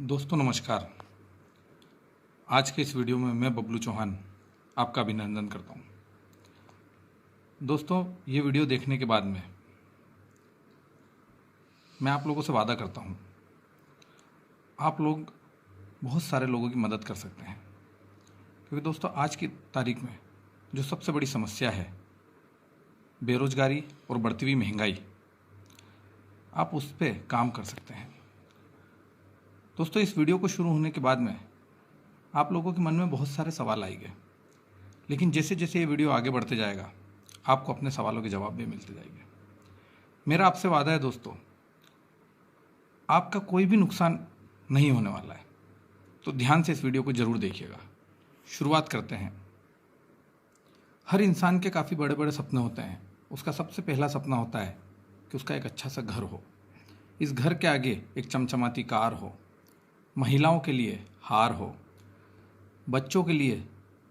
दोस्तों नमस्कार। आज के इस वीडियो में मैं बबलू चौहान आपका अभिनंदन करता हूं। दोस्तों ये वीडियो देखने के बाद में मैं आप लोगों से वादा करता हूं, आप लोग बहुत सारे लोगों की मदद कर सकते हैं। क्योंकि दोस्तों आज की तारीख में जो सबसे बड़ी समस्या है बेरोजगारी और बढ़ती हुई महंगाई, आप उस पर काम कर सकते हैं। दोस्तों इस वीडियो को शुरू होने के बाद में आप लोगों के मन में बहुत सारे सवाल आएंगे, लेकिन जैसे जैसे ये वीडियो आगे बढ़ते जाएगा आपको अपने सवालों के जवाब भी मिलते जाएंगे। मेरा आपसे वादा है दोस्तों, आपका कोई भी नुकसान नहीं होने वाला है, तो ध्यान से इस वीडियो को जरूर देखिएगा। शुरुआत करते हैं। हर इंसान के काफ़ी बड़े बड़े सपने होते हैं। उसका सबसे पहला सपना होता है कि उसका एक अच्छा सा घर हो, इस घर के आगे एक चमचमाती कार हो, महिलाओं के लिए हार हो, बच्चों के लिए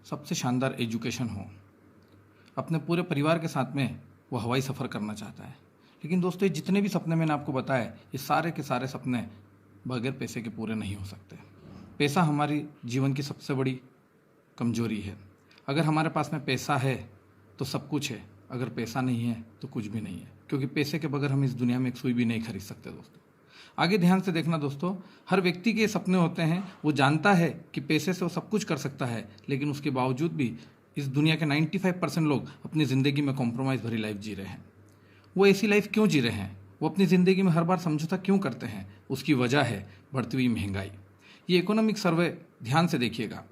सबसे शानदार एजुकेशन हो, अपने पूरे परिवार के साथ में वो हवाई सफ़र करना चाहता है। लेकिन दोस्तों ये जितने भी सपने मैंने आपको बताए, ये सारे के सारे सपने बगैर पैसे के पूरे नहीं हो सकते। पैसा हमारी जीवन की सबसे बड़ी कमजोरी है। अगर हमारे पास में पैसा है तो सब कुछ है, अगर पैसा नहीं है तो कुछ भी नहीं है। क्योंकि पैसे के बगैर हम इस दुनिया में एक सुई भी नहीं खरीद सकते। दोस्तों आगे ध्यान से देखना। दोस्तों हर व्यक्ति के सपने होते हैं, वो जानता है कि पैसे से वो सब कुछ कर सकता है, लेकिन उसके बावजूद भी इस दुनिया के 95% लोग अपनी ज़िंदगी में कॉम्प्रोमाइज़ भरी लाइफ जी रहे हैं। वो ऐसी लाइफ क्यों जी रहे हैं, वो अपनी ज़िंदगी में हर बार समझौता क्यों करते हैं? उसकी वजह है बढ़ती हुई महंगाई। ये इकोनॉमिक सर्वे ध्यान से देखिएगा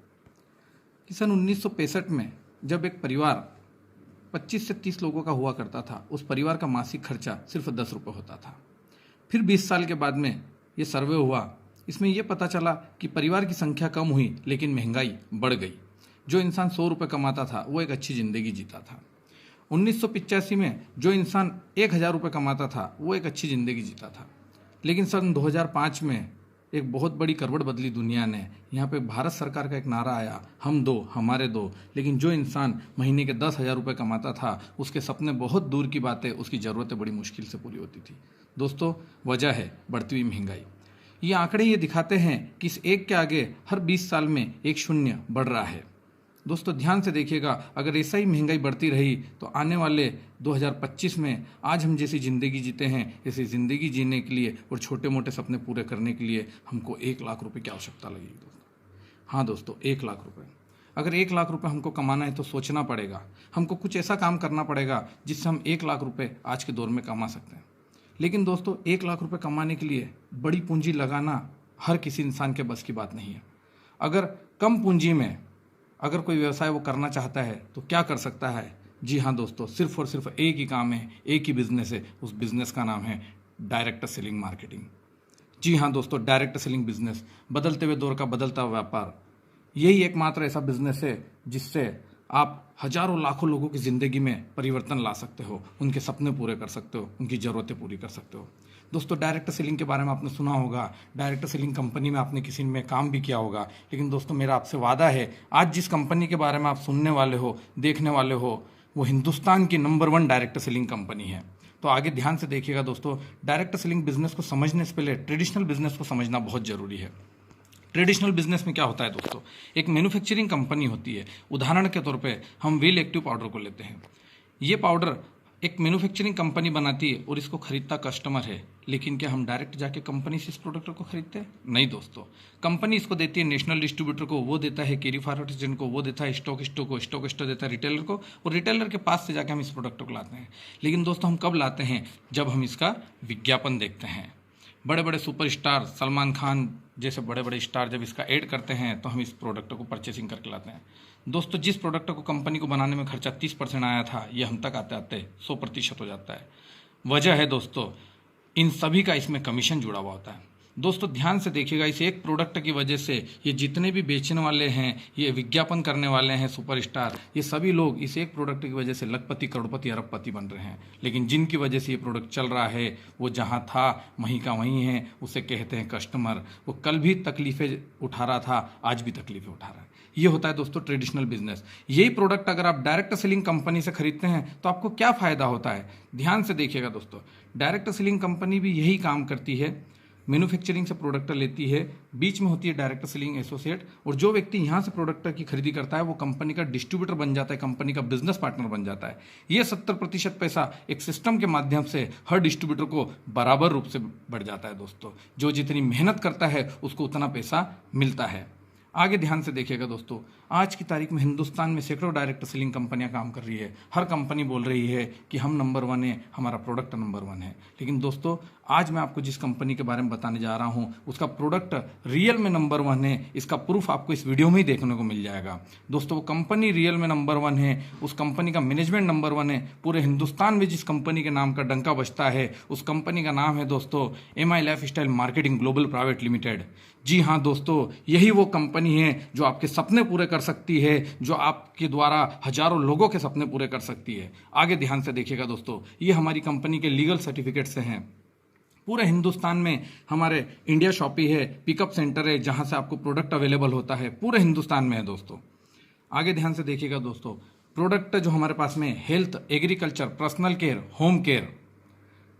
कि सन 1965 में जब एक परिवार 25 से 30 लोगों का हुआ करता था, उस परिवार का मासिक खर्चा सिर्फ 10 रुपये होता था। फिर 20 साल के बाद में ये सर्वे हुआ, इसमें यह पता चला कि परिवार की संख्या कम हुई लेकिन महंगाई बढ़ गई। जो इंसान 100 रुपये कमाता था वो एक अच्छी ज़िंदगी जीता था। 1985 में जो इंसान 1000 रुपये कमाता था वो एक अच्छी ज़िंदगी जीता था। लेकिन सन 2005 में एक बहुत बड़ी करवट बदली दुनिया ने। यहाँ पे भारत सरकार का एक नारा आया, हम दो हमारे दो। लेकिन जो इंसान महीने के 10,000 रुपये कमाता था उसके सपने बहुत दूर की बातें, उसकी ज़रूरतें बड़ी मुश्किल से पूरी होती थी। दोस्तों वजह है बढ़ती हुई महंगाई। ये आंकड़े ये दिखाते हैं कि इस एक के आगे हर 20 साल में एक शून्य बढ़ रहा है। दोस्तों ध्यान से देखिएगा, अगर ऐसा ही महंगाई बढ़ती रही तो आने वाले 2025 में आज हम जैसी ज़िंदगी जीते हैं, ऐसी ज़िंदगी जीने के लिए और छोटे मोटे सपने पूरे करने के लिए हमको 1 लाख रुपए की आवश्यकता लगेगी। दोस्तों हाँ दोस्तों 1 लाख रुपए। अगर 1 लाख रुपए हमको कमाना है तो सोचना पड़ेगा, हमको कुछ ऐसा काम करना पड़ेगा जिससे हम 1 लाख रुपए आज के दौर में कमा सकते हैं। लेकिन दोस्तों 1 लाख रुपए कमाने के लिए बड़ी पूंजी लगाना हर किसी इंसान के बस की बात नहीं है। अगर कम पूंजी में अगर कोई व्यवसाय वो करना चाहता है तो क्या कर सकता है? जी हाँ दोस्तों, सिर्फ और सिर्फ एक ही काम है, एक ही बिजनेस है। उस बिजनेस का नाम है डायरेक्ट सेलिंग मार्केटिंग। जी हाँ दोस्तों, डायरेक्ट सेलिंग बिजनेस, बदलते हुए दौर का बदलता हुआ व्यापार। यही एकमात्र ऐसा बिजनेस है जिससे आप हजारों लाखों लोगों की ज़िंदगी में परिवर्तन ला सकते हो, उनके सपने पूरे कर सकते हो, उनकी ज़रूरतें पूरी कर सकते हो। दोस्तों डायरेक्ट सेलिंग के बारे में आपने सुना होगा, डायरेक्ट सेलिंग कंपनी में आपने किसी में काम भी किया होगा। लेकिन दोस्तों मेरा आपसे वादा है, आज जिस कंपनी के बारे में आप सुनने वाले हो, देखने वाले हो, वो हिंदुस्तान की नंबर 1 डायरेक्ट सेलिंग कंपनी है। तो आगे ध्यान से देखिएगा दोस्तों, डायरेक्ट सेलिंग बिजनेस को समझने से पहले ट्रेडिशनल बिजनेस को समझना बहुत ज़रूरी है। ट्रेडिशनल बिजनेस में क्या होता है दोस्तों, एक मैन्युफैक्चरिंग कंपनी होती है। उदाहरण के तौर पे हम व्हील एक्टिव पाउडर को लेते हैं। ये पाउडर एक मैन्युफैक्चरिंग कंपनी बनाती है और इसको खरीदता कस्टमर है। लेकिन क्या हम डायरेक्ट जाके कंपनी से इस प्रोडक्ट को खरीदते हैं? नहीं दोस्तों, कंपनी इसको देती है नेशनल डिस्ट्रीब्यूटर को, वो देता है कैरी फॉरवर्ड एजेंट को, वो देता है स्टॉक देता है रिटेलर को, और रिटेलर के पास से जाके हम इस प्रोडक्ट को लाते हैं। लेकिन दोस्तों हम कब लाते हैं? जब हम इसका विज्ञापन देखते हैं। बड़े बड़े सुपरस्टार सलमान खान जैसे बड़े बड़े स्टार जब इसका ऐड करते हैं तो हम इस प्रोडक्ट को परचेसिंग करके लाते हैं। दोस्तों जिस प्रोडक्ट को कंपनी को बनाने में खर्चा 30% आया था, ये हम तक आते आते 100% हो जाता है। वजह है दोस्तों इन सभी का इसमें कमीशन जुड़ा हुआ होता है। दोस्तों ध्यान से देखिएगा, इस एक प्रोडक्ट की वजह से ये जितने भी बेचने वाले हैं, ये विज्ञापन करने वाले हैं सुपरस्टार, ये सभी लोग इस एक प्रोडक्ट की वजह से लखपति करोड़पति अरबपति बन रहे हैं। लेकिन जिनकी वजह से ये प्रोडक्ट चल रहा है वो जहाँ था वहीं का वहीं है। उसे कहते हैं कस्टमर। वो कल भी तकलीफ़ें उठा रहा था, आज भी तकलीफ़ें उठा रहा है। ये होता है दोस्तों ट्रेडिशनल बिजनेस। यही प्रोडक्ट अगर आप डायरेक्ट सेलिंग कंपनी से खरीदते हैं तो आपको क्या फ़ायदा होता है? ध्यान से देखिएगा दोस्तों, डायरेक्ट सेलिंग कंपनी भी यही काम करती है। मैन्युफैक्चरिंग से प्रोडक्ट लेती है, बीच में होती है डायरेक्ट सेलिंग एसोसिएट, और जो व्यक्ति यहाँ से प्रोडक्ट की खरीदी करता है वो कंपनी का डिस्ट्रीब्यूटर बन जाता है, कंपनी का बिजनेस पार्टनर बन जाता है। ये 70% पैसा एक सिस्टम के माध्यम से हर डिस्ट्रीब्यूटर को बराबर रूप से बढ़ जाता है दोस्तों। जो जितनी मेहनत करता है उसको उतना पैसा मिलता है। आगे ध्यान से देखिएगा दोस्तों, आज की तारीख में हिंदुस्तान में सैकड़ों डायरेक्ट सेलिंग कंपनियां काम कर रही है। हर कंपनी बोल रही है कि हम नंबर 1 है, हमारा प्रोडक्ट नंबर 1 है। लेकिन दोस्तों आज मैं आपको जिस कंपनी के बारे में बताने जा रहा हूं उसका प्रोडक्ट रियल में नंबर 1 है। इसका प्रूफ आपको इस वीडियो में ही देखने को मिल जाएगा। दोस्तों वो कंपनी रियल में नंबर 1 है, उस कंपनी का मैनेजमेंट नंबर 1 है। पूरे हिंदुस्तान में जिस कंपनी के नाम का डंका बजता है उस कंपनी का नाम है दोस्तों MI lifestyle marketing global private limited. जी हाँ दोस्तों, यही वो कंपनी है जो आपके सपने पूरे कर सकती है, जो आपके द्वारा हजारों लोगों के सपने पूरे कर सकती है। आगे ध्यान से देखिएगा दोस्तों, ये हमारी कंपनी के लीगल सर्टिफिकेट से हैं। पूरे हिंदुस्तान में हमारे इंडिया शॉपी है, पिकअप सेंटर है, जहां से आपको प्रोडक्ट अवेलेबल होता है, पूरे हिंदुस्तान में है दोस्तों। आगे ध्यान से देखिएगा दोस्तों, प्रोडक्ट जो हमारे पास में health, agriculture, personal care, home care,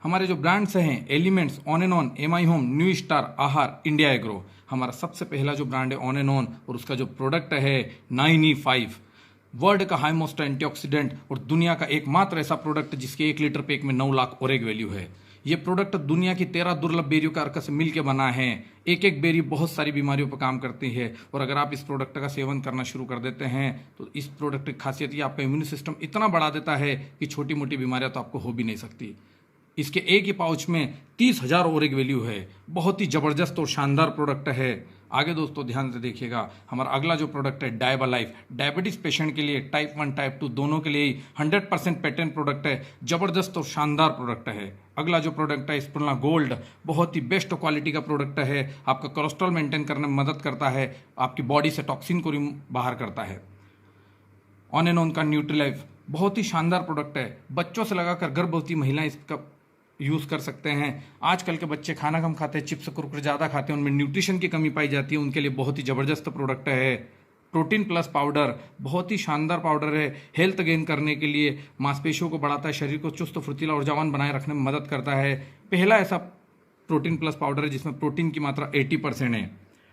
हमारे जो ब्रांड्स हैं elements, on and on, MI home, new star, आहार, इंडिया एग्रो। हमारा सबसे पहला जो ब्रांड है ऑन एंड ऑन, और उसका जो प्रोडक्ट है 9E5, वर्ल्ड का हाई मोस्ट एंटीऑक्सीडेंट और दुनिया का एकमात्र ऐसा प्रोडक्ट जिसके 1 लीटर पैक में 9 लाख ओरेग वैल्यू है। ये प्रोडक्ट दुनिया की 13 दुर्लभ बेरियों का अर्क से मिलकर बना है। एक एक बेरी बहुत सारी बीमारियों पर काम करती है, और अगर आप इस प्रोडक्ट का सेवन करना शुरू कर देते हैं तो इस प्रोडक्ट की खासियत ये आपका इम्यून सिस्टम इतना बढ़ा देता है कि छोटी मोटी बीमारियां तो आपको हो भी नहीं सकती। इसके एक ही पाउच में 30,000 ओरेग वैल्यू है। बहुत ही जबरदस्त और शानदार प्रोडक्ट है। आगे दोस्तों ध्यान से देखिएगा, हमारा अगला जो प्रोडक्ट है डायबा लाइफ, डायबिटीज पेशेंट के लिए, टाइप 1 टाइप 2 दोनों के लिए ही 100% पेटेंट प्रोडक्ट है। जबरदस्त और शानदार प्रोडक्ट है। अगला जो प्रोडक्ट है स्प्रुलिना गोल्ड, बहुत ही बेस्ट क्वालिटी का प्रोडक्ट है। आपका कोलेस्ट्रॉल मेंटेन करने में मदद करता है, आपकी बॉडी से टॉक्सिन को बाहर करता है। ऑन एंड ऑन का न्यूट्रीलाइफ, बहुत ही शानदार प्रोडक्ट है। बच्चों से लगाकर गर्भवती महिलाएं इसका यूज़ कर सकते हैं। आजकल के बच्चे खाना कम खाते हैं, चिप्स कुरकुरे ज़्यादा खाते हैं, उनमें न्यूट्रिशन की कमी पाई जाती है, उनके लिए बहुत ही ज़बरदस्त प्रोडक्ट है। प्रोटीन प्लस पाउडर, बहुत ही शानदार पाउडर है। हेल्थ गेन करने के लिए, मांसपेशियों को बढ़ाता है, शरीर को चुस्त फुर्तीला और जवान बनाए रखने में मदद करता है। पहला ऐसा प्रोटीन प्लस पाउडर है जिसमें प्रोटीन की मात्रा 80% है।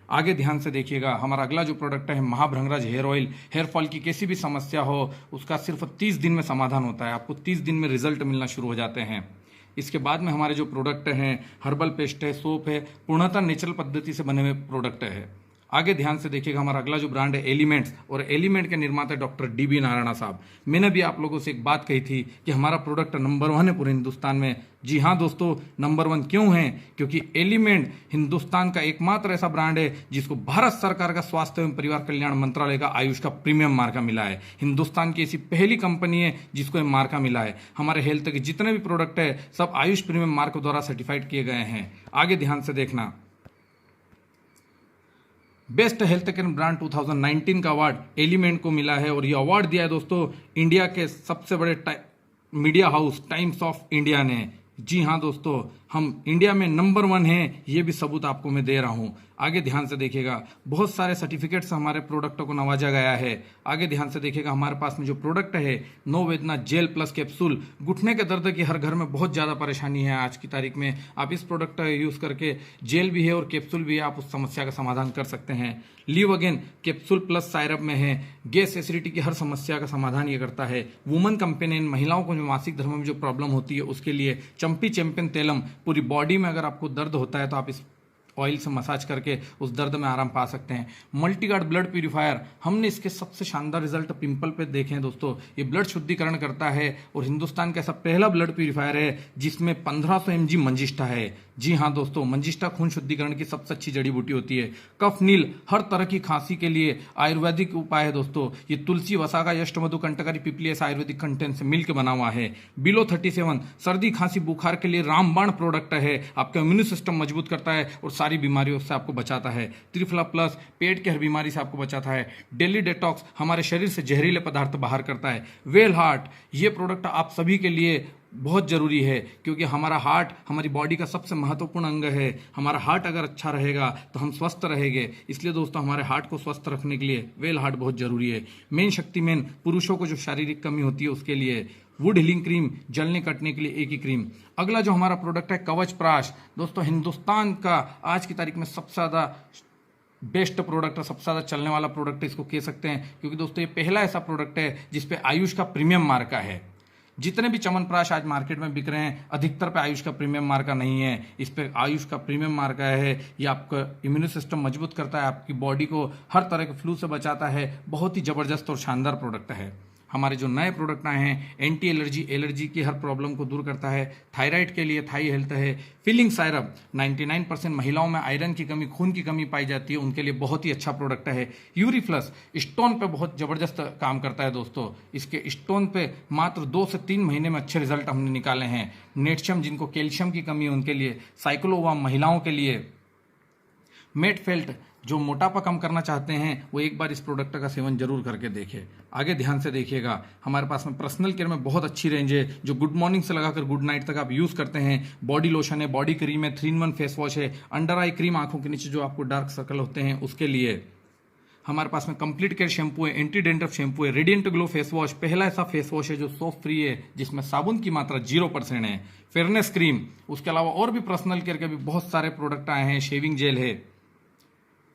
आगे ध्यान से देखिएगा, हमारा अगला जो प्रोडक्ट है महाभृंगराज हेयर ऑयल। हेयर फॉल की कैसी भी समस्या हो उसका सिर्फ 30 दिन में समाधान होता है। आपको 30 दिन में रिजल्ट मिलना शुरू हो जाते हैं। इसके बाद में हमारे जो प्रोडक्ट हैं हर्बल पेस्ट है, सोप है, पूर्णतः नेचुरल पद्धति से बने हुए प्रोडक्ट है। आगे ध्यान से देखिएगा, हमारा अगला जो ब्रांड है एलिमेंट्स, और एलिमेंट के निर्माता डॉक्टर DB नारायणा साहब। मैंने भी आप लोगों से एक बात कही थी कि हमारा प्रोडक्ट नंबर 1 है पूरे हिंदुस्तान में। जी हाँ दोस्तों, नंबर 1 क्यों है? क्योंकि एलिमेंट हिंदुस्तान का एकमात्र ऐसा ब्रांड है जिसको भारत सरकार का स्वास्थ्य एवं परिवार कल्याण मंत्रालय का आयुष का प्रीमियम मार्का मिला है। हिंदुस्तान की ऐसी पहली कंपनी है जिसको ये मार्का मिला है। हमारे हेल्थ के जितने भी प्रोडक्ट है सब आयुष प्रीमियम मार्क द्वारा सर्टिफाइड किए गए हैं। आगे ध्यान से देखना, बेस्ट हेल्थ केयर ब्रांड 2019 का अवार्ड एलिमेंट को मिला है, और ये अवार्ड दिया है दोस्तों इंडिया के सबसे बड़े media house times of India ने। जी हाँ दोस्तों, हम इंडिया में नंबर 1 हैं, ये भी सबूत आपको मैं दे रहा हूँ। आगे ध्यान से देखिएगा, बहुत सारे सर्टिफिकेट्स हमारे प्रोडक्ट को नवाजा गया है। आगे ध्यान से देखिएगा, हमारे पास में जो प्रोडक्ट है नो वेदना जेल प्लस कैप्सूल। घुटने के दर्द की हर घर में बहुत ज़्यादा परेशानी है आज की तारीख में। आप इस प्रोडक्ट का यूज़ करके जेल भी है और कैप्सूल भी है, आप उस समस्या का समाधान कर सकते हैं। लिव अगेन कैप्सूल प्लस सायरप में है, गैस एसिडिटी की हर समस्या का समाधान ये करता है। वुमन कंपेनियन, महिलाओं को जो मासिक धर्म में जो प्रॉब्लम होती है उसके लिए चंपी चैंपियन तेलम। पूरी बॉडी में अगर आपको दर्द होता है तो आप इस ऑयल से मसाज करके उस दर्द में आराम पा सकते हैं। मल्टीगार्ड ब्लड प्यूरिफायर, हमने इसके सबसे शानदार रिजल्ट पिंपल पे देखे हैं दोस्तों। ये ब्लड शुद्धिकरण करता है, और हिंदुस्तान का ऐसा पहला ब्लड प्यूरिफायर है जिसमें 1500 mg मंजिष्ठा है। जी हाँ दोस्तों, मंजिष्ठा खून शुद्धिकरण की सबसे अच्छी जड़ी बूटी होती है। कफ नील, हर तरह की खांसी के लिए आयुर्वेदिक उपाय है दोस्तों। ये तुलसी, वसागा, यष्ट मधु, कंटकारी, पिपली ऐसा आयुर्वेदिक कंटेंट से मिलकर बना हुआ है। बिलो 37, सर्दी खांसी बुखार के लिए रामबाण प्रोडक्ट है। आपका इम्यून सिस्टम मजबूत करता है और सारी बीमारियों से आपको बचाता है। त्रिफला प्लस, पेट की हर बीमारी से आपको बचाता है। डेली डिटॉक्स, हमारे शरीर से जहरीले पदार्थ बाहर करता है। वेल हार्ट, ये प्रोडक्ट आप सभी के लिए बहुत जरूरी है, क्योंकि हमारा हार्ट हमारी बॉडी का सबसे महत्वपूर्ण अंग है। हमारा हार्ट अगर अच्छा रहेगा तो हम स्वस्थ रहेंगे। इसलिए दोस्तों हमारे हार्ट को स्वस्थ रखने के लिए वेल हार्ट बहुत जरूरी है। मेन शक्ति मेन, पुरुषों को जो शारीरिक कमी होती है उसके लिए वुड हीलिंग क्रीम, जलने कटने के लिए एक ही क्रीम। अगला जो हमारा प्रोडक्ट है कवच प्राश, दोस्तों हिंदुस्तान का आज की तारीख में सबसे ज़्यादा बेस्ट प्रोडक्ट है, सबसे ज़्यादा चलने वाला प्रोडक्ट इसको कह सकते हैं, क्योंकि दोस्तों ये पहला ऐसा प्रोडक्ट है जिसपे आयुष का प्रीमियम मार्का है। जितने भी च्यवनप्राश आज मार्केट में बिक रहे हैं अधिकतर पे आयुष का प्रीमियम मार्का नहीं है, इस पे आयुष का प्रीमियम मार्का है। ये आपका इम्यून सिस्टम मजबूत करता है, आपकी बॉडी को हर तरह के फ्लू से बचाता है। बहुत ही जबरदस्त और शानदार प्रोडक्ट है। हमारे जो नए प्रोडक्ट आए हैं, एंटी एलर्जी की हर प्रॉब्लम को दूर करता है। थायराइड के लिए थाई हेल्थ है। फीलिंग सायरप, 99% महिलाओं में आयरन की कमी, खून की कमी पाई जाती है, उनके लिए बहुत ही अच्छा प्रोडक्ट है। यूरिफ्लस, स्टोन पे बहुत जबरदस्त काम करता है दोस्तों। इसके स्टोन पे मात्र 2 से 3 महीने में अच्छे रिजल्ट हमने निकाले हैं। नेटशम, जिनको कैल्शियम की कमी है उनके लिए। साइक्लोवाम, महिलाओं के लिए। मेटफेल्ट, जो मोटापा कम करना चाहते हैं वो एक बार इस प्रोडक्ट का सेवन जरूर करके देखें। आगे ध्यान से देखिएगा, हमारे पास में पर्सनल केयर में बहुत अच्छी रेंज है, जो गुड मॉर्निंग से लगाकर गुड नाइट तक आप यूज करते हैं। बॉडी लोशन है, बॉडी क्रीम है, 3-in-1 फेस वॉश है, अंडर आई क्रीम, आंखों के नीचे जो आपको डार्क सर्कल होते हैं उसके लिए। हमारे पास में कंप्लीट केयर शैम्पू है, एंटी डेंड्रफ शैम्पू है, रेडिएंट ग्लो फेस वॉश, पहला ऐसा फेस वॉश है जो सोप फ्री है, जिसमें साबुन की मात्रा 0% है। फेयरनेस क्रीम, उसके अलावा और भी पर्सनल केयर के भी बहुत सारे प्रोडक्ट आए हैं। शेविंग जेल है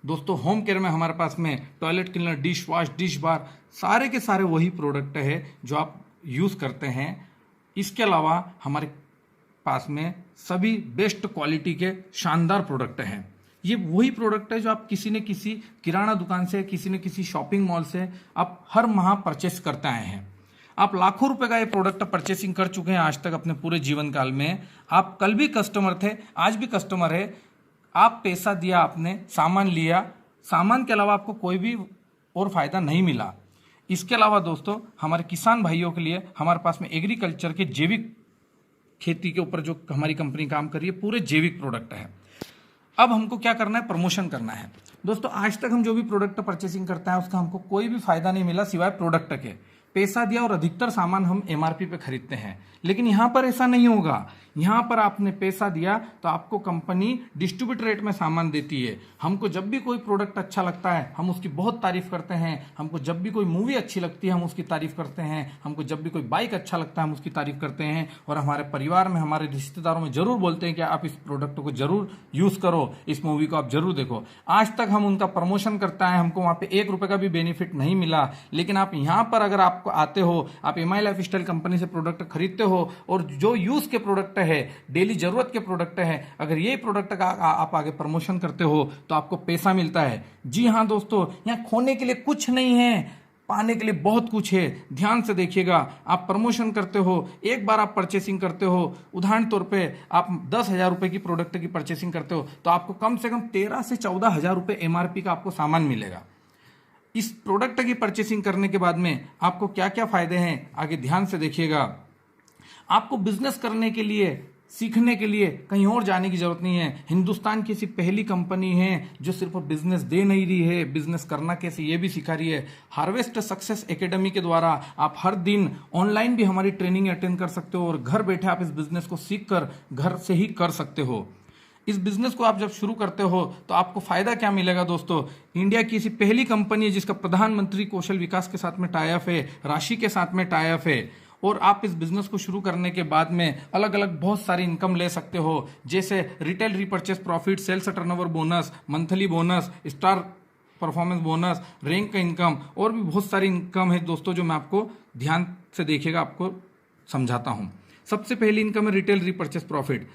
दोस्तों। होम केयर में हमारे पास में toilet cleaner, dish wash, dish bar, सारे के सारे वही प्रोडक्ट है जो आप यूज करते हैं। इसके अलावा हमारे पास में सभी बेस्ट क्वालिटी के शानदार प्रोडक्ट हैं। ये वही प्रोडक्ट है जो आप किसी न किसी किराना दुकान से, किसी न किसी शॉपिंग मॉल से आप हर माह परचेस करते आए हैं। आप लाखों रुपए का ये प्रोडक्ट परचेसिंग कर चुके हैं आज तक अपने पूरे जीवन काल में। आप कल भी कस्टमर थे, आज भी कस्टमर है। आप पैसा दिया, आपने सामान लिया, सामान के अलावा आपको कोई भी और फायदा नहीं मिला। इसके अलावा दोस्तों हमारे किसान भाइयों के लिए हमारे पास में एग्रीकल्चर के जैविक खेती के ऊपर जो हमारी कंपनी काम कर रही है, पूरे जैविक प्रोडक्ट है। अब हमको क्या करना है, प्रमोशन करना है दोस्तों। आज तक हम जो भी प्रोडक्ट परचेसिंग करते हैं उसका हमको कोई भी फायदा नहीं मिला सिवाय प्रोडक्ट के। पैसा दिया और अधिकतर सामान हम एमआरपी पे खरीदते हैं, लेकिन यहां पर ऐसा नहीं होगा। यहां पर आपने पैसा दिया तो आपको कंपनी डिस्ट्रीब्यूटर रेट में सामान देती है। हमको जब भी कोई प्रोडक्ट अच्छा लगता है हम उसकी बहुत तारीफ करते हैं। हमको जब भी कोई मूवी अच्छी लगती है हम उसकी तारीफ करते हैं। हमको जब भी कोई बाइक अच्छा लगता है हम उसकी तारीफ करते हैं। और हमारे परिवार में, हमारे रिश्तेदारों में जरूर बोलते हैं कि आप इस प्रोडक्ट को जरूर यूज करो, इस मूवी को आप जरूर देखो। आज तक हम उनका प्रमोशन करता है, हमको वहां पे 1 रुपए का भी बेनिफिट नहीं मिला। लेकिन आप यहाँ पर अगर आपको आते हो, आप एमआई लाइफ स्टाइल कंपनी से प्रोडक्ट खरीदते हो और जो यूज के प्रोडक्ट है, डेली जरूरत के प्रोडक्ट है, अगर ये प्रोडक्ट का आप आगे प्रमोशन करते हो तो आपको पैसा मिलता है। जी हाँ दोस्तों, यहाँ खोने के लिए कुछ नहीं है, पाने के लिए बहुत कुछ है। ध्यान से देखिएगा, आप प्रमोशन करते हो, एक बार आप परचेसिंग करते हो, उदाहरण तौर पे आप 10,000 रुपए की प्रोडक्ट की परचेसिंग करते हो तो आपको कम से कम 13 से 14,000 रुपए एमआरपी का आपको सामान मिलेगा। इस प्रोडक्ट की परचेसिंग करने के बाद में आपको क्या क्या फायदे हैं, आगे ध्यान से देखिएगा। आपको बिजनेस करने के लिए, सीखने के लिए कहीं और जाने की जरूरत नहीं है। हिंदुस्तान की ऐसी पहली कंपनी है जो सिर्फ बिजनेस दे नहीं रही है, बिजनेस करना कैसे ये भी सिखा रही है। हार्वेस्ट सक्सेस एकेडमी के द्वारा आप हर दिन ऑनलाइन भी हमारी ट्रेनिंग अटेंड कर सकते हो और घर बैठे आप इस बिजनेस को सीख कर घर से ही कर सकते हो। इस बिजनेस को आप जब शुरू करते हो तो आपको फायदा क्या मिलेगा दोस्तों। इंडिया की ऐसी पहली कंपनी है जिसका प्रधानमंत्री कौशल विकास के साथ में टाई अप है, राशि के साथ में टाई अप है। और आप इस बिजनेस को शुरू करने के बाद में अलग अलग बहुत सारी इनकम ले सकते हो, जैसे retail repurchase profit, sales turnover bonus, monthly bonus, star performance bonus, rank का इनकम और भी बहुत सारी इनकम है दोस्तों, जो मैं आपको ध्यान से देखिएगा आपको समझाता हूं। सबसे पहली इनकम है रिटेल रीपर्चेस प्रॉफिट।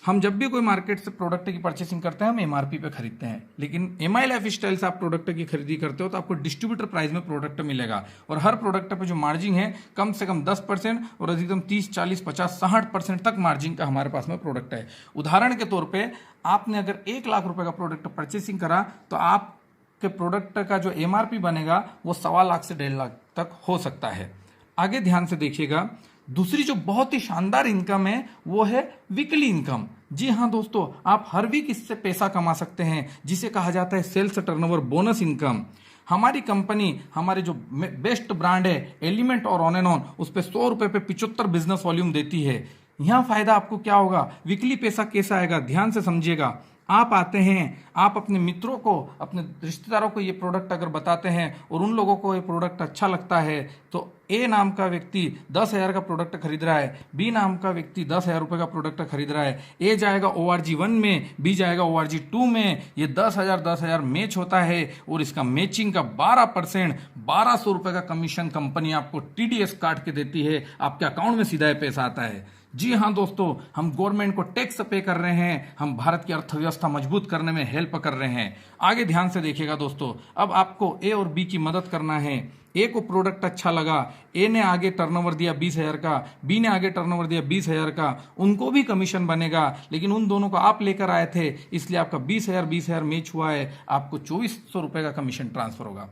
हम जब भी कोई मार्केट से प्रोडक्ट की परचेसिंग करते हैं हम एमआरपी पे खरीदते हैं, लेकिन एमआई लाइफ स्टाइल से आप प्रोडक्ट की खरीदी करते हो तो आपको डिस्ट्रीब्यूटर प्राइस में प्रोडक्ट मिलेगा। और हर प्रोडक्ट पे जो मार्जिन है कम से कम 10% और अधिकतम 30, 40, 50, 60% तक मार्जिन का हमारे पास में प्रोडक्ट है। उदाहरण के तौर पर आपने अगर 1 लाख रुपए का प्रोडक्ट परचेसिंग करा तो आपके प्रोडक्ट का जो एमआरपी बनेगा वो 1.25 लाख से 1.5 लाख तक हो सकता है। आगे ध्यान से देखिएगा, दूसरी जो बहुत ही शानदार इनकम है वो है वीकली इनकम। जी हाँ दोस्तों, आप हर वीक इससे पैसा कमा सकते हैं, जिसे कहा जाता है सेल्स टर्नओवर बोनस इनकम। हमारी कंपनी, हमारे जो बेस्ट ब्रांड है एलिमेंट और ऑन एंड ऑन, उस पर 100 रुपए पे 75 बिजनेस वॉल्यूम देती है। यहाँ फायदा आपको क्या होगा, वीकली पैसा कैसा आएगा, ध्यान से समझिएगा। आप आते हैं, आप अपने मित्रों को, अपने रिश्तेदारों को ये प्रोडक्ट अगर बताते हैं और उन लोगों को ये प्रोडक्ट अच्छा लगता है तो ए नाम का व्यक्ति 10,000 का प्रोडक्ट खरीद रहा है, बी नाम का व्यक्ति 10,000 रुपये का प्रोडक्ट खरीद रहा है। ए जाएगा ORG1 में, बी जाएगा ORG2 में। ये 10,000 मैच होता है और इसका मैचिंग का 12% 1,200 रुपये का कमीशन कंपनी आपको TDS काट के देती है, आपके अकाउंट में सीधा पैसा आता है। जी हाँ दोस्तों, हम गवर्नमेंट को टैक्स पे कर रहे हैं, हम भारत की अर्थव्यवस्था मजबूत करने में हेल्प कर रहे हैं। आगे ध्यान से देखिएगा दोस्तों, अब आपको ए और बी की मदद करना है। ए को प्रोडक्ट अच्छा लगा, ए ने आगे टर्नओवर दिया 20,000 का, बी ने आगे टर्नओवर दिया 20,000 का, उनको भी कमीशन बनेगा, लेकिन उन दोनों को आप लेकर आए थे, इसलिए आपका 20,000 मैच हुआ है, आपको 2,400 रुपये का कमीशन ट्रांसफर होगा।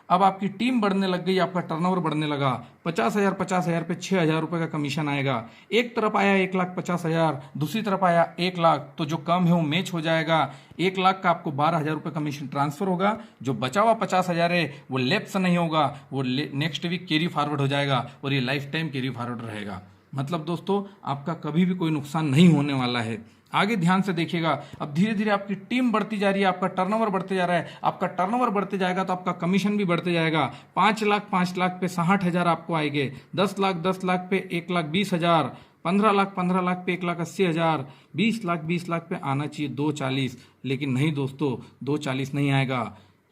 अब आपकी टीम बढ़ने लग गई, आपका टर्नओवर बढ़ने लगा, 50,000 पे 6,000 रुपये का कमीशन आएगा। एक तरफ आया 1,50,000, दूसरी तरफ आया 1,00,000, तो जो कम है वो मैच हो जाएगा। 1,00,000 का आपको 12,000 रुपये कमीशन ट्रांसफर होगा। जो बचा हुआ 50,000 है वो लेफ्ट नहीं होगा, वो नेक्स्ट वीक कैरी फॉरवर्ड हो जाएगा और ये लाइफ टाइम कैरी फॉरवर्ड रहेगा। मतलब दोस्तों, आपका कभी भी कोई नुकसान नहीं होने वाला है। आगे ध्यान से देखिएगा, अब धीरे धीरे आपकी टीम बढ़ती जा रही है, आपका टर्नओवर बढ़ते जा रहा है। आपका टर्नओवर बढ़ते जाएगा तो आपका कमीशन भी बढ़ते जाएगा। 5,00,000 पे 60,000 आपको आएंगे, 10,00,000 पे 1,20,000, 15,00,000 पे 1,80,000, 20,00,000 पे आना चाहिए 2,40,000, लेकिन नहीं दोस्तों, 2,40,000 नहीं आएगा।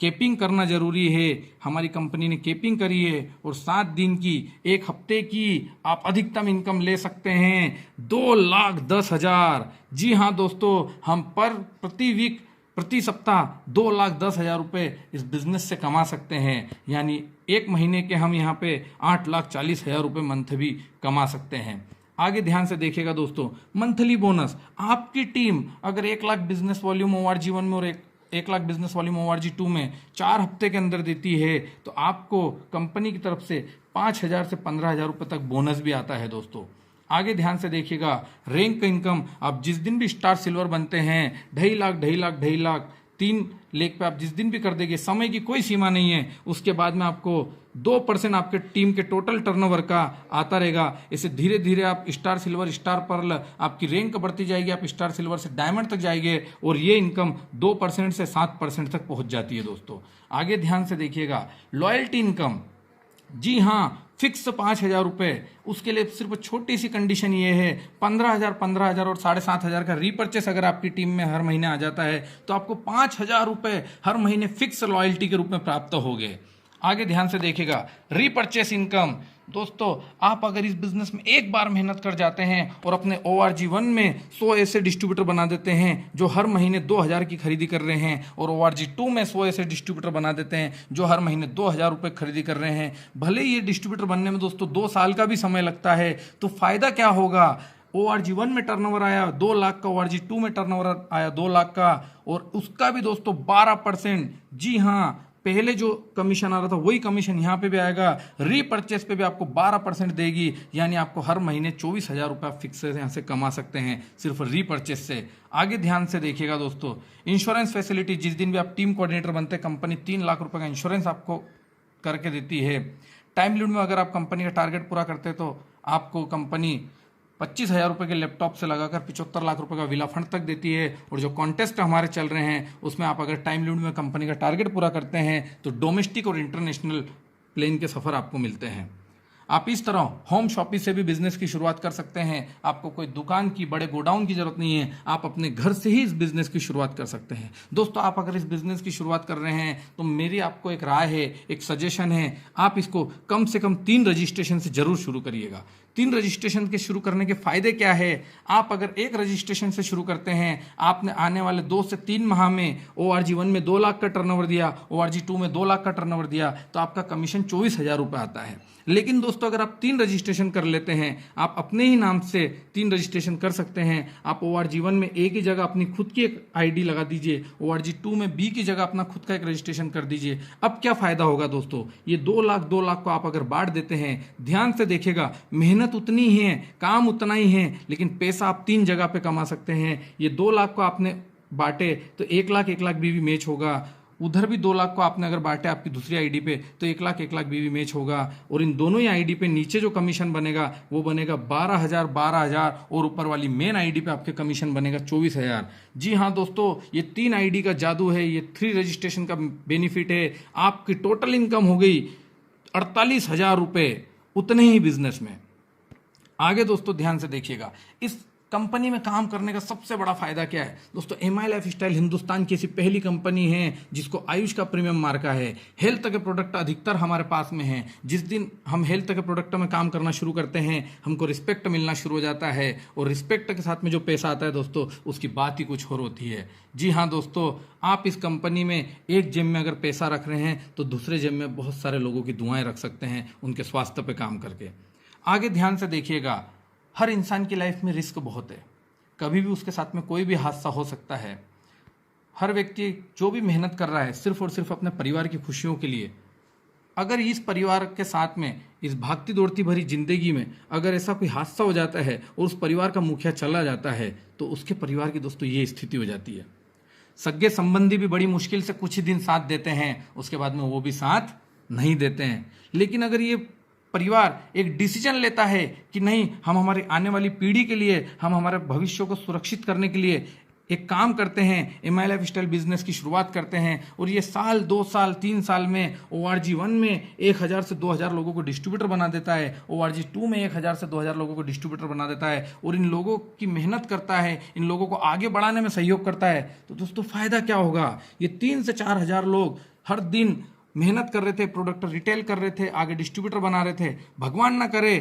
केपिंग करना जरूरी है। हमारी कंपनी ने केपिंग करी है और 7 दिन की, 1 हफ्ते की आप अधिकतम इनकम ले सकते हैं 2,10,000। जी हाँ दोस्तों, हम प्रति वीक, प्रति सप्ताह 2,10,000 रुपये इस बिजनेस से कमा सकते हैं। यानी 1 महीने के हम यहाँ पे 8,40,000 रुपये मंथ भी कमा सकते हैं। आगे ध्यान से देखिएगा दोस्तों, मंथली बोनस, आपकी टीम अगर 1,00,000 बिजनेस वॉल्यूम ORG1 में और 1,00,000 बिजनेस वॉल्यूम ORG2 में 4 हफ्ते के अंदर देती है, तो आपको कंपनी की तरफ से 5,000 से 15,000 रुपये तक बोनस भी आता है दोस्तों। आगे ध्यान से देखिएगा, रैंक इनकम, आप जिस दिन भी स्टार सिल्वर बनते हैं 2,50,000 3 लेख पे आप जिस दिन भी कर देंगे, समय की कोई सीमा नहीं है। उसके बाद में आपको 2% आपके टीम के टोटल टर्नओवर का आता रहेगा। इसे धीरे धीरे आप स्टार सिल्वर, स्टार पर्ल, आपकी रैंक बढ़ती जाएगी, आप स्टार सिल्वर से डायमंड तक जाएंगे और ये इनकम 2% से 7% तक पहुंच जाती है दोस्तों। आगे ध्यान से देखिएगा, लॉयल्टी इनकम, जी हाँ, फिक्स 5,000 रुपये। उसके लिए सिर्फ छोटी सी कंडीशन ये है, 15,000 और 7,500 का रीपर्चेस अगर आपकी टीम में हर महीने आ जाता है तो आपको 5,000 रुपये हर महीने फिक्स लॉयल्टी के रूप में प्राप्त होंगे। आगे ध्यान से देखिएगा, रीपर्चेस इनकम, दोस्तों आप अगर इस बिजनेस में एक बार मेहनत कर जाते हैं और अपने ORG1 में 100 ऐसे डिस्ट्रीब्यूटर बना देते हैं जो हर महीने 2,000 की खरीदी कर रहे हैं, और ORG2 में 100 ऐसे डिस्ट्रीब्यूटर बना देते हैं जो हर महीने 2,000 रुपये खरीदी कर रहे हैं, भले ये डिस्ट्रीब्यूटर बनने में दोस्तों 2 साल का भी समय लगता है, तो फायदा क्या होगा? ORG1 में टर्नओवर आया 2,00,000 का, ORG2 में टर्नओवर आया 2,00,000 का, और उसका भी दोस्तों 12%, जी हाँ, पहले जो कमीशन आ रहा था वही कमीशन यहाँ पे भी आएगा। रीपर्चेस पे भी आपको 12% देगी, यानी आपको हर महीने 24,000 रुपये फिक्स से यहाँ से कमा सकते हैं सिर्फ रीपर्चेस से। आगे ध्यान से देखिएगा दोस्तों, इंश्योरेंस फैसिलिटी, जिस दिन भी आप टीम कोऑर्डिनेटर बनते हैं कंपनी 3,00,000 रुपये का इंश्योरेंस आपको करके देती है। टाइम लिमिट में अगर आप कंपनी का टारगेट पूरा करते हैं तो आपको कंपनी 25,000 रुपये के लैपटॉप से लगाकर 75,00,000 रुपये का विला फंड तक देती है। और जो कॉन्टेस्ट हमारे चल रहे हैं उसमें आप अगर टाइम लिमिट में कंपनी का टारगेट पूरा करते हैं तो डोमेस्टिक और इंटरनेशनल प्लेन के सफ़र आपको मिलते हैं। आप इस तरह होम शॉपिंग से भी बिजनेस की शुरुआत कर सकते हैं। आपको कोई दुकान की, बड़े गोडाउन की जरूरत नहीं है, आप अपने घर से ही इस बिजनेस की शुरुआत कर सकते हैं। दोस्तों आप अगर इस बिजनेस की शुरुआत कर रहे हैं तो मेरी आपको एक राय है, एक सजेशन है, आप इसको कम से कम 3 रजिस्ट्रेशन से जरूर शुरू करिएगा। 3 रजिस्ट्रेशन के शुरू करने के फायदे क्या है? आप अगर 1 रजिस्ट्रेशन से शुरू करते हैं, आपने आने वाले 2 से 3 माह में ORG1 में 2,00,000 का टर्नओवर दिया, ORG2 में 2,00,000 का टर्नओवर दिया, तो आपका कमीशन 24,000 रुपये आता है। लेकिन दोस्तों अगर आप 3 रजिस्ट्रेशन कर लेते हैं, आप अपने ही नाम से 3 रजिस्ट्रेशन कर सकते हैं। आप ORG1 में A की जगह अपनी खुद की एक ID लगा दीजिए, ORG2 में B की जगह अपना खुद का एक रजिस्ट्रेशन कर दीजिए। अब क्या फायदा होगा दोस्तों? ये 2,00,000 को आप अगर बांट देते हैं, ध्यान से देखिएगा, मेहनत उतनी ही है, काम उतना ही है, लेकिन पैसा आप 3 जगह पे कमा सकते हैं। ये 2,00,000 को आपने बांटे तो 1,00,000 भी मैच होगा, उधर भी 2,00,000 को आपने अगर बांटे आपकी दूसरी आईडी पे तो 1,00,000 भी मैच होगा, और इन दोनों ही आईडी पे नीचे जो कमीशन बनेगा वो बनेगा 12,000 और ऊपर वाली मेन आईडी पे आपके कमीशन बनेगा 24,000। जी हाँ दोस्तों, ये 3 आईडी का जादू है, ये 3 रजिस्ट्रेशन का बेनिफिट है। आपकी टोटल इनकम हो गई 48,000 रुपये, उतने ही बिजनेस में। आगे दोस्तों ध्यान से देखिएगा, इस कंपनी में काम करने का सबसे बड़ा फायदा क्या है दोस्तों। एमआई लाइफस्टाइल हिंदुस्तान की ऐसी पहली कंपनी है जिसको आयुष का प्रीमियम मार्का है। हेल्थ के प्रोडक्ट अधिकतर हमारे पास में हैं। जिस दिन हम हेल्थ के प्रोडक्ट में काम करना शुरू करते हैं, हमको रिस्पेक्ट मिलना शुरू हो जाता है, और रिस्पेक्ट के साथ में जो पैसा आता है दोस्तों, उसकी बात ही कुछ और होती है। जी हाँ दोस्तों, आप इस कंपनी में एक जेब में अगर पैसा रख रहे हैं तो दूसरे जेब में बहुत सारे लोगों की दुआएं रख सकते हैं, उनके स्वास्थ्य पे काम करके। आगे ध्यान से देखिएगा, हर इंसान की लाइफ में रिस्क बहुत है। कभी भी उसके साथ में कोई भी हादसा हो सकता है। हर व्यक्ति जो भी मेहनत कर रहा है सिर्फ और सिर्फ अपने परिवार की खुशियों के लिए, अगर इस परिवार के साथ में इस भागती दौड़ती भरी जिंदगी में अगर ऐसा कोई हादसा हो जाता है और उस परिवार का मुखिया चला जाता है, तो उसके परिवार की दोस्तों ये स्थिति हो जाती है। सगे संबंधी भी बड़ी मुश्किल से कुछ ही दिन साथ देते हैं, उसके बाद में वो भी साथ नहीं देते हैं। लेकिन अगर ये परिवार एक डिसीजन लेता है कि नहीं, हम हमारी आने वाली पीढ़ी के लिए, हम हमारे भविष्य को सुरक्षित करने के लिए एक काम करते हैं, एमआई लाइफस्टाइल बिजनेस की शुरुआत करते हैं, और ये साल 2 साल 3 साल में ORG 1 में 1000 से 2000 लोगों को डिस्ट्रीब्यूटर बना देता है, ORG 2 में 1000 से 2000 लोगों को डिस्ट्रीब्यूटर बना देता है, और इन लोगों की मेहनत करता है, इन लोगों को आगे बढ़ाने में सहयोग करता है, तो दोस्तों फायदा क्या होगा। ये 3 से 4000 लोग हर दिन मेहनत कर रहे थे, प्रोडक्ट रिटेल कर रहे थे, आगे डिस्ट्रीब्यूटर बना रहे थे। भगवान ना करे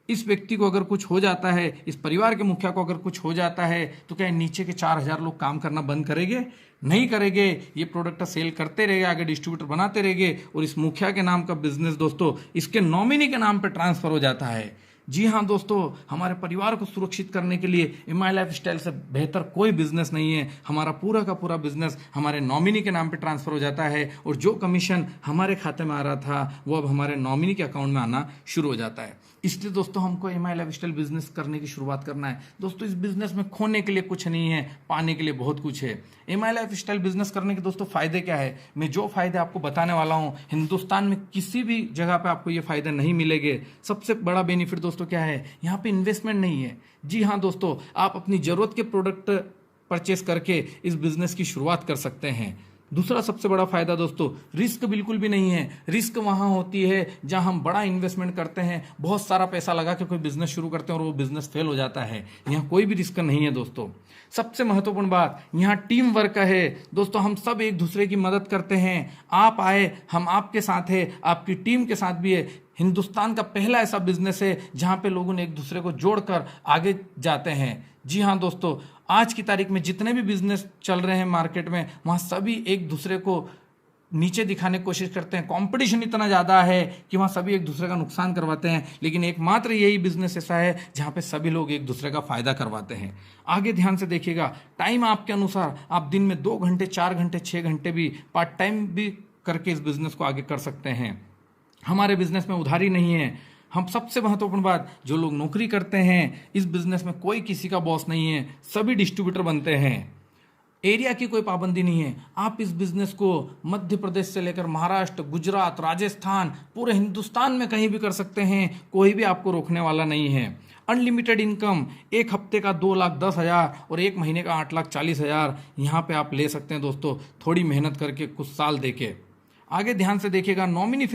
इस व्यक्ति को अगर कुछ हो जाता है, इस परिवार के मुखिया को अगर कुछ हो जाता है, तो क्या नीचे के 4000 लोग काम करना बंद करेंगे? नहीं करेंगे। ये प्रोडक्ट सेल करते रहेंगे, आगे डिस्ट्रीब्यूटर बनाते रहेंगे, और इस मुखिया के नाम का बिजनेस दोस्तों इसके नॉमिनी के नाम पर ट्रांसफर हो जाता है। जी हाँ दोस्तों, हमारे परिवार को सुरक्षित करने के लिए एमआई लाइफस्टाइल से बेहतर कोई बिजनेस नहीं है। हमारा पूरा का पूरा बिजनेस हमारे नॉमिनी के नाम पे ट्रांसफर हो जाता है, और जो कमीशन हमारे खाते में आ रहा था वो अब हमारे नॉमिनी के अकाउंट में आना शुरू हो जाता है। इसलिए दोस्तों हमको एमआई लाइफस्टाइल बिजनेस करने की शुरुआत करना है। दोस्तों इस बिजनेस में खोने के लिए कुछ नहीं है, पाने के लिए बहुत कुछ है। एमआई लाइफस्टाइल बिजनेस करने के दोस्तों फायदे क्या है, मैं जो फायदे आपको बताने वाला हूं, हिंदुस्तान में किसी भी जगह पे आपको ये फायदे नहीं मिलेंगे। सबसे बड़ा बेनिफिट दोस्तों क्या है, यहाँ पे इन्वेस्टमेंट नहीं है। जी हाँ दोस्तों, आप अपनी जरूरत के प्रोडक्ट परचेस करके इस बिजनेस की शुरुआत कर सकते हैं। दूसरा सबसे बड़ा फायदा दोस्तों, रिस्क बिल्कुल भी नहीं है। रिस्क वहां होती है जहां हम बड़ा इन्वेस्टमेंट करते हैं, बहुत सारा पैसा लगा के कोई बिजनेस शुरू करते हैं और वो बिजनेस फेल हो जाता है। यहाँ कोई भी रिस्क नहीं है दोस्तों। सबसे महत्वपूर्ण बात, यहाँ टीम वर्क है दोस्तों। हम सब एक दूसरे की मदद करते हैं। आप आए, हम आपके साथ है, आपकी टीम के साथ भी है। हिंदुस्तान का पहला ऐसा बिजनेस है जहां पे लोगों ने एक दूसरे को जोड़कर आगे जाते हैं। जी हाँ दोस्तों, आज की तारीख में जितने भी बिजनेस चल रहे हैं मार्केट में, वहाँ सभी एक दूसरे को नीचे दिखाने की कोशिश करते हैं। कंपटीशन इतना ज़्यादा है कि वहाँ सभी एक दूसरे का नुकसान करवाते हैं, लेकिन एकमात्र यही बिजनेस ऐसा है जहाँ पे सभी लोग एक दूसरे का फायदा करवाते हैं। आगे ध्यान से देखिएगा, टाइम आपके अनुसार आप दिन में 2 घंटे 4 घंटे 6 घंटे भी पार्ट टाइम भी करके इस बिजनेस को आगे कर सकते हैं। हमारे बिजनेस में उधारी नहीं है। हम सबसे महत्वपूर्ण बात, जो लोग नौकरी करते हैं इस बिजनेस में कोई किसी का बॉस नहीं है, सभी डिस्ट्रीब्यूटर बनते हैं। एरिया की कोई पाबंदी नहीं है। आप इस बिजनेस को मध्य प्रदेश से लेकर महाराष्ट्र, गुजरात, राजस्थान, पूरे हिंदुस्तान में कहीं भी कर सकते हैं। कोई भी आपको रोकने वाला नहीं है। अनलिमिटेड इनकम, एक हफ्ते का 2,10,000 और एक महीने का 8,40,000 यहाँ पे आप ले सकते हैं दोस्तों, थोड़ी मेहनत करके, कुछ साल देके। आगे ध्यान से देखिएगा, नॉमिनी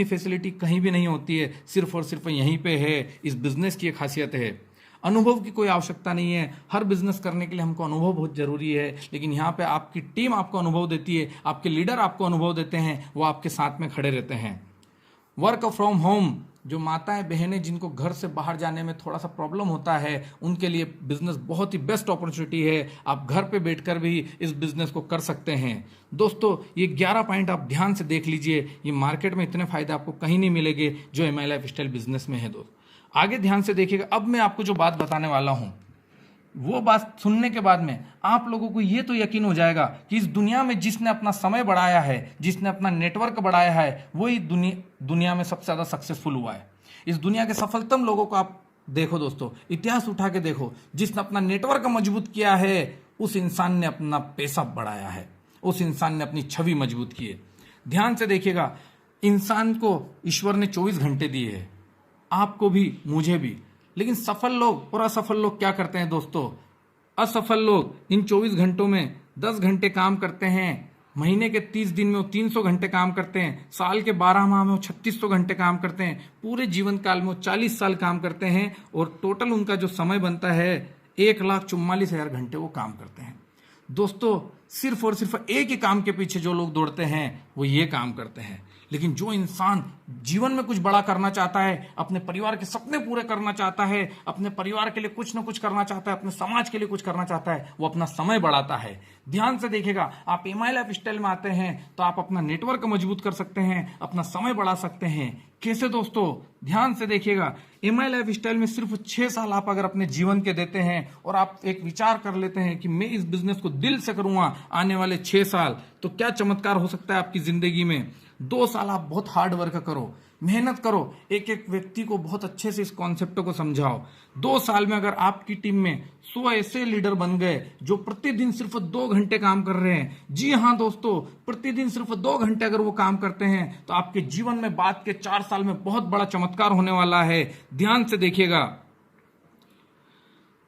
फैसिलिटी कहीं भी नहीं होती है, सिर्फ और सिर्फ यहीं पे है। इस बिजनेस की एक खासियत है। अनुभव की कोई आवश्यकता नहीं है। हर बिजनेस करने के लिए हमको अनुभव बहुत जरूरी है, लेकिन यहाँ पे आपकी टीम आपको अनुभव देती है, आपके लीडर आपको अनुभव देते हैं, वो आपके साथ में खड़े रहते हैं। वर्क फ्रॉम होम, जो माताएं बहनें जिनको घर से बाहर जाने में थोड़ा सा प्रॉब्लम होता है, उनके लिए बिजनेस बहुत ही बेस्ट अपॉर्चुनिटी है। आप घर पे बैठकर भी इस बिजनेस को कर सकते हैं। दोस्तों ये 11 पॉइंट आप ध्यान से देख लीजिए। ये मार्केट में इतने फायदे आपको कहीं नहीं मिलेंगे जो एमआई लाइफस्टाइल बिजनेस में है दोस्त। आगे ध्यान से देखिएगा, अब मैं आपको जो बात बताने वाला हूं, वो बात सुनने के बाद में आप लोगों को ये तो यकीन हो जाएगा कि इस दुनिया में जिसने अपना समय बढ़ाया है, जिसने अपना नेटवर्क बढ़ाया है, वही दुनिया में सबसे ज़्यादा सक्सेसफुल हुआ है। इस दुनिया के सफलतम लोगों को आप देखो दोस्तों, इतिहास उठा के देखो, जिसने अपना नेटवर्क मजबूत किया है उस इंसान ने अपना पैसा बढ़ाया है, उस इंसान ने अपनी छवि मजबूत की है। ध्यान से देखिएगा, इंसान को ईश्वर ने 24 घंटे दिए हैं, आपको भी मुझे भी। लेकिन सफल लोग और असफल लोग क्या करते हैं दोस्तों? असफल लोग इन 24 घंटों में 10 घंटे काम करते हैं, महीने के 30 दिन में वो 300 घंटे काम करते हैं, साल के 12 माह में वो 3600 घंटे काम करते हैं, पूरे जीवन काल में वो 40 साल काम करते हैं और टोटल उनका जो समय बनता है 1,44,000 घंटे वो काम करते हैं। दोस्तों, सिर्फ और सिर्फ एक ही काम के पीछे जो लोग दौड़ते हैं वो ये काम करते हैं। लेकिन जो इंसान जीवन में कुछ बड़ा करना चाहता है, अपने परिवार के सपने पूरे करना चाहता है, अपने परिवार के लिए कुछ ना कुछ करना चाहता है, अपने समाज के लिए कुछ करना चाहता है, वो अपना समय बढ़ाता है। ध्यान से देखिएगा, आप एमआई लाइफ स्टाइल में आते हैं तो आप अपना नेटवर्क मजबूत कर सकते हैं, अपना समय बढ़ा सकते हैं। कैसे दोस्तों? ध्यान से देखिएगा, एमआई लाइफ स्टाइल में सिर्फ 6 साल आप अगर अपने जीवन के देते हैं और आप एक विचार कर लेते हैं कि मैं इस बिजनेस को दिल से करूंगा आने वाले 6 साल, तो क्या चमत्कार हो सकता है आपकी जिंदगी में। 2 साल आप बहुत हार्ड वर्क करो, मेहनत करो, एक एक व्यक्ति को बहुत अच्छे से इस कॉन्सेप्ट को समझाओ। 2 साल में अगर आपकी टीम में 100 ऐसे लीडर बन गए जो प्रतिदिन सिर्फ 2 घंटे काम कर रहे हैं, जी हाँ दोस्तों, प्रतिदिन सिर्फ 2 घंटे अगर वो काम करते हैं तो आपके जीवन में बाद के 4 साल में बहुत बड़ा चमत्कार होने वाला है। ध्यान से देखिएगा,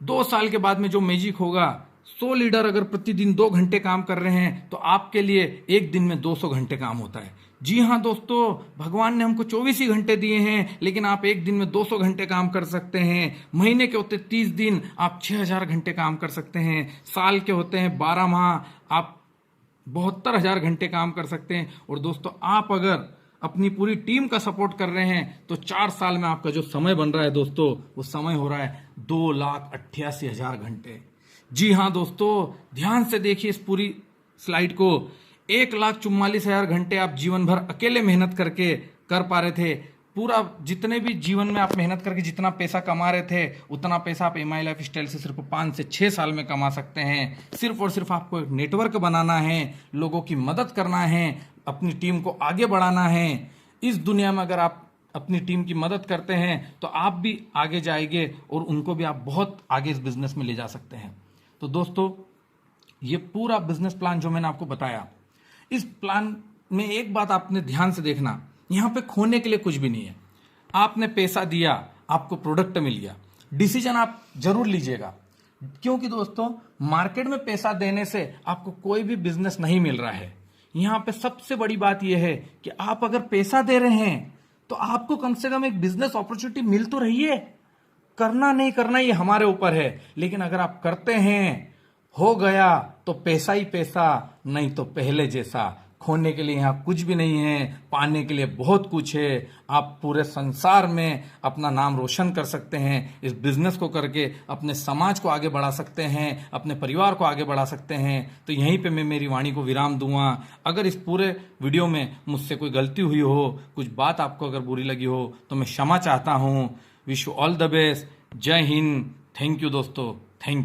2 साल के बाद में जो मैजिक होगा, 100 लीडर अगर प्रतिदिन 2 घंटे काम कर रहे हैं तो आपके लिए एक दिन में 200 घंटे काम होता है। जी हाँ दोस्तों, भगवान ने हमको 24 ही घंटे दिए हैं, लेकिन आप एक दिन में 200 घंटे काम कर सकते हैं। महीने के होते 30 दिन, आप 6000 घंटे काम कर सकते हैं। साल के होते हैं 12 माह, आप 72,000 घंटे काम कर सकते हैं। और दोस्तों, आप अगर अपनी पूरी टीम का सपोर्ट कर रहे हैं तो 4 साल में आपका जो समय बन रहा है दोस्तों, वो समय हो रहा है 2,88,000 घंटे। जी हाँ दोस्तों, ध्यान से देखिए इस पूरी स्लाइड को। 1,44,000 घंटे आप जीवन भर अकेले मेहनत करके कर पा रहे थे। पूरा जितने भी जीवन में आप मेहनत करके जितना पैसा कमा रहे थे, उतना पैसा आप एमआई लाइफ स्टाइल से सिर्फ 5 से 6 साल में कमा सकते हैं। सिर्फ और सिर्फ आपको एक नेटवर्क बनाना है, लोगों की मदद करना है, अपनी टीम को आगे बढ़ाना है। इस दुनिया में अगर आप अपनी टीम की मदद करते हैं तो आप भी आगे जाएंगे और उनको भी आप बहुत आगे इस बिजनेस में ले जा सकते हैं। तो दोस्तों, ये पूरा बिजनेस प्लान जो मैंने आपको बताया, इस प्लान में एक बात आपने ध्यान से देखना, यहां पे खोने के लिए कुछ भी नहीं है। आपने पैसा दिया, आपको प्रोडक्ट मिल गया, डिसीजन आप जरूर लीजिएगा, क्योंकि दोस्तों मार्केट में पैसा देने से आपको कोई भी बिजनेस नहीं मिल रहा है। यहां पे सबसे बड़ी बात यह है कि आप अगर पैसा दे रहे हैं तो आपको कम से कम एक बिजनेस अपॉर्चुनिटी मिल तो रही है। करना नहीं करना ये हमारे ऊपर है, लेकिन अगर आप करते हैं, हो गया तो पैसा ही पैसा, नहीं तो पहले जैसा। खोने के लिए यहाँ कुछ भी नहीं है, पाने के लिए बहुत कुछ है। आप पूरे संसार में अपना नाम रोशन कर सकते हैं, इस बिजनेस को करके अपने समाज को आगे बढ़ा सकते हैं, अपने परिवार को आगे बढ़ा सकते हैं। तो यहीं पे मैं मेरी वाणी को विराम दूंगा। अगर इस पूरे वीडियो में मुझसे कोई गलती हुई हो, कुछ बात आपको अगर बुरी लगी हो, तो मैं क्षमा चाहता हूँ। Wish you all the best. जय हिंद। थैंक यू दोस्तों।